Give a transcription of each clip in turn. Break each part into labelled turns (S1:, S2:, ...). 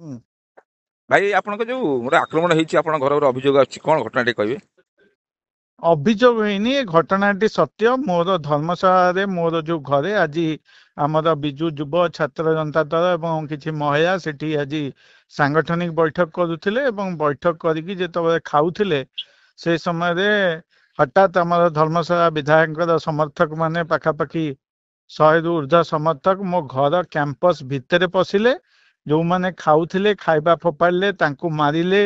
S1: ହୁଁ।
S2: ଭାଇ ଆପଣଙ୍କ ଯୋଉ ଗୋଟେ ଆକ୍ରମଣ ହେଇଛି ଆପଣଙ୍କ ଘର ଉପରେ ଅଭିଯୋଗ ଆସୁଛି, କଣ ଘଟଣା ଟିକେ କହିବେ?
S1: ଅଭିଯୋଗ ହେଇନି, ଏ ଘଟଣାଟି ସତ୍ୟ। ମୋର ଧର୍ମଶାଳାରେ ମୋର ଯୋଉ ଘରେ ଆଜି ଆମର ବିଜୁ ଯୁବ ଛାତ୍ର ଜନତା ଦଳ ଏବଂ କିଛି ମହିଳା ସେଠି ଆଜି ସାଙ୍ଗଠନିକ ବୈଠକ କରୁଥିଲେ ଏବଂ ବୈଠକ କରିକି ଯେତେବେଳେ ଖାଉଥିଲେ ସେ ସମୟରେ ହଠାତ୍ ଆମର ଧର୍ମଶାଳା ବିଧାୟକଙ୍କର ସମର୍ଥକ ମାନେ ପାଖାପାଖି 100ରୁ ଉର୍ଦ୍ଧ୍ୱ ସମର୍ଥକ ମୋ ଘର କ୍ୟାମ୍ପସ ଭିତରେ ପଶିଲେ। ଯୋଉମାନେ ଖାଉଥିଲେ ଖାଇବା ଫୋପାଡ଼ିଲେ, ତାଙ୍କୁ ମାରିଲେ।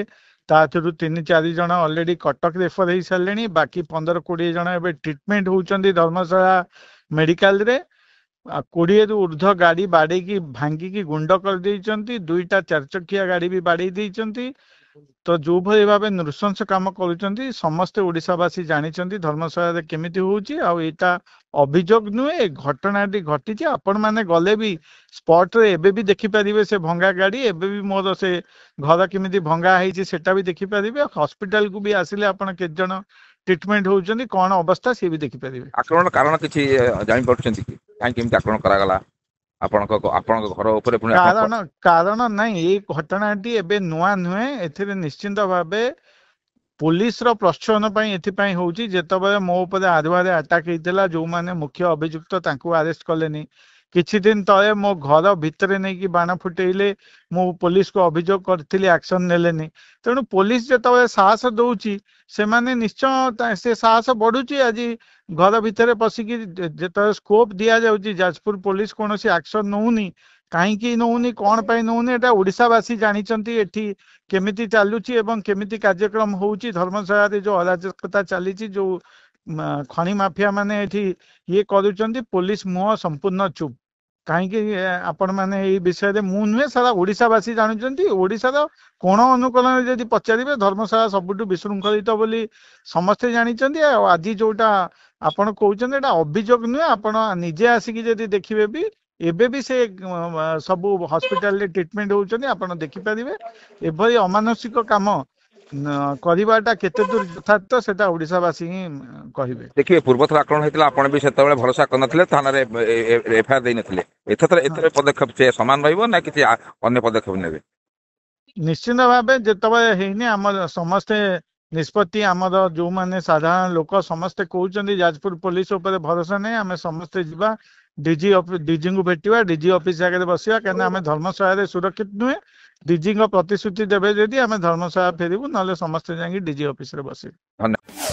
S1: ତା ଥିରୁ 3-4 ଜଣ ଅଲରେଡି କଟକ ରେଫର ହେଇ ସାରିଲେଣି। ବାକି 15-20 ଜଣ ଏବେ ଟ୍ରିଟମେଣ୍ଟ ହଉଛନ୍ତି ଧର୍ମଶାଳା ମେଡିକାଲରେ। 20ରୁ ଉର୍ଦ୍ଧ୍ୱ ଗାଡି ବାଡେଇକି ଭାଙ୍ଗିକି ଗୁଣ୍ଡ କରିଦେଇଛନ୍ତି। 2ଟା 4 ଚକିଆ ଗାଡି ବି ବାଡେଇ ଦେଇଛନ୍ତି। ତ ଯୋଉଭଳି ଭାବେ ନୃଶଂସ କାମ କରୁଛନ୍ତି ସମସ୍ତେ ଓଡିଶାବାସୀ ଜାଣିଛନ୍ତି ଧର୍ମଶାଳାରେ କେମିତି ହଉଛି। ଆଉ ଏଇଟା ଅଭିଯୋଗ ନୁହେଁ, ଏ ଘଟଣାଟି ଘଟିଛି। ଆପଣ ମାନେ ଗଲେ ବି ସ୍ପଟରେ ଏବେ ବି ଦେଖିପାରିବେ ସେ ଭଙ୍ଗା ଗାଡି। ଏବେ ବି ମୋର ସେ ଘର କେମିତି ଭଙ୍ଗା ହେଇଛି ସେଟା ବି ଦେଖିପାରିବେ। ହସ୍ପିଟାଲକୁ ବି ଆସିଲେ ଆପଣ କେତେ ଜଣ ଟ୍ରିଟମେଣ୍ଟ ହଉଛନ୍ତି, କଣ ଅବସ୍ଥା ସିଏ ବି ଦେଖିପାରିବେ।
S2: ଆକ୍ରମଣ କାରଣ କିଛି ଜାଣିପାରୁଛନ୍ତି କି? କାହିଁକି ଏମିତି ଆକ୍ରମଣ କରାଗଲା ଆପଣଙ୍କ ଘର ଉପରେ? ପୁଣି ଆପଣ
S1: କାରଣ ନାଇଁ, ଏଇ ଘଟଣାଟି ଏବେ ନୂଆ ନୁହେଁ। ଏଥିରେ ନିଶ୍ଚିନ୍ତ ଭାବେ ପୋଲିସର ପ୍ରଚ୍ଛନ୍ନ ପାଇଁ ଏଥିପାଇଁ ହଉଛି, ଯେତେବେଳେ ମୋ ଉପରେ ଆରୁଆରେ ଆଟାକ୍ ହେଇଥିଲା, ଯୋଉମାନେ ମୁଖ୍ୟ ଅଭିଯୁକ୍ତ ତାଙ୍କୁ ଆରେଷ୍ଟ କଲେନି। କିଛି ଦିନ ତଳେ ମୋ ଘର ଭିତରେ ନେଇକି ବାଣ ଫୁଟେଇଲେ, ମୁଁ ପୋଲିସକୁ ଅଭିଯୋଗ କରିଥିଲି, ଆକ୍ସନ ନେଲେନି। ତେଣୁ ପୋଲିସ ଯେତେବେଳେ ସାହସ ଦଉଛି ସେମାନେ ନିଶ୍ଚୟ ସେ ସାହସ ବଢୁଛି। ଆଜି ଘର ଭିତରେ ପଶିକି ଯେତେବେଳେ ସ୍କୋପ ଦିଆଯାଉଛି, ଯାଜପୁର ପୋଲିସ କୌଣସି ଆକ୍ସନ ନଉନି। କାହିଁକି ନଉନି, କଣ ପାଇଁ ନଉନି, ଏଟା ଓଡିଶାବାସୀ ଜାଣିଛନ୍ତି ଏଠି କେମିତି ଚାଲୁଛି ଏବଂ କେମିତି କାର୍ଯ୍ୟକ୍ରମ ହଉଛି। ଧର୍ମଶାଳାରେ ଯୋଉ ଅରାଜକତା ଚାଲିଛି, ଯୋଉ ଖଣି ମାଫିଆ ମାନେ ଏଠି ଇଏ କରୁଛନ୍ତି, ପୋଲିସ ମୁହଁ ସମ୍ପୂର୍ଣ୍ଣ ଚୁପ। କାହିଁକି ଆପଣ ମାନେ ଏଇ ବିଷୟରେ ମୁଁ ନୁହେଁ, ସାରା ଓଡିଶାବାସୀ ଜାଣୁଛନ୍ତି। ଓଡିଶାର କୋଣ ଅନୁକୋଣରେ ଯଦି ପଚାରିବେ, ଧର୍ମଶାଳା ସବୁଠୁ ବିଶୃଙ୍ଖଳିତ ବୋଲି ସମସ୍ତେ ଜାଣିଛନ୍ତି। ଆଉ ଆଜି ଯୋଉଟା ଆପଣ କହୁଛନ୍ତି ଏଟା ଅଭିଯୋଗ ନୁହେଁ, ଆପଣ ନିଜେ ଆସିକି ଯଦି ଦେଖିବେ ବି ଏବେ ବି ସେ ସବୁ ହସ୍ପିଟାଲରେ ଟ୍ରିଟମେଣ୍ଟ ହଉଛନ୍ତି, ଆପଣ ଦେଖିପାରିବେ। ଏଭଳି ଅମାନସିକ କାମ କରିବାଟା କେତେ ଦୂର ଯଥାର୍ଥ ସେଟା ଓଡିଶାବାସୀ ହିଁ କହିବେ।
S2: ଦେଖିବେ, ପୂର୍ବଥର ଆକ୍ରମଣ ହେଇଥିଲା ଆପଣ ବି ସେତେବେଳେ ଭରସା କରିନଥିଲେ, ଥାନାରେ ଏଫଆଇଆର ଦେଇନଥିଲେ।
S1: ହଁ,
S2: ଏଥର ପଦକ୍ଷେପ ସେ ସମାନ ରହିବ ନା କିଛି ଅନ୍ୟ ପଦକ୍ଷେପ ନେବେ?
S1: ନିଶ୍ଚିନ୍ତ ଭାବେ ଯେତେବେଳେ ହେଇନି ଆମର ସମସ୍ତେ ନିଷ୍ପତ୍ତି, ଆମର ଯୋଉମାନେ ସାଧାରଣ ଲୋକ ସମସ୍ତେ କହୁଛନ୍ତି ଯାଜପୁର ପୋଲିସ ଉପରେ ଭରସା ନାହିଁ, ଆମେ ସମସ୍ତେ ଯିବା ଡିଜିଙ୍କୁ ଭେଟିବା, ଡିଜି ଅଫିସ ଆଗରେ ବସିବା। କାହିଁକିନା ଆମେ ଧର୍ମଶାଳାରେ ସୁରକ୍ଷିତ ନୁହେଁ। ଡିଜିଙ୍କ ପ୍ରତିଶ୍ରୁତି ଦେବେ ଯଦି ଆମେ ଧର୍ମଶାଳା ଫେରିବୁ, ନହେଲେ ସମସ୍ତେ ଯାଇକି ଡିଜି ଅଫିସରେ ବସିବୁ।
S2: ଧନ୍ୟବାଦ।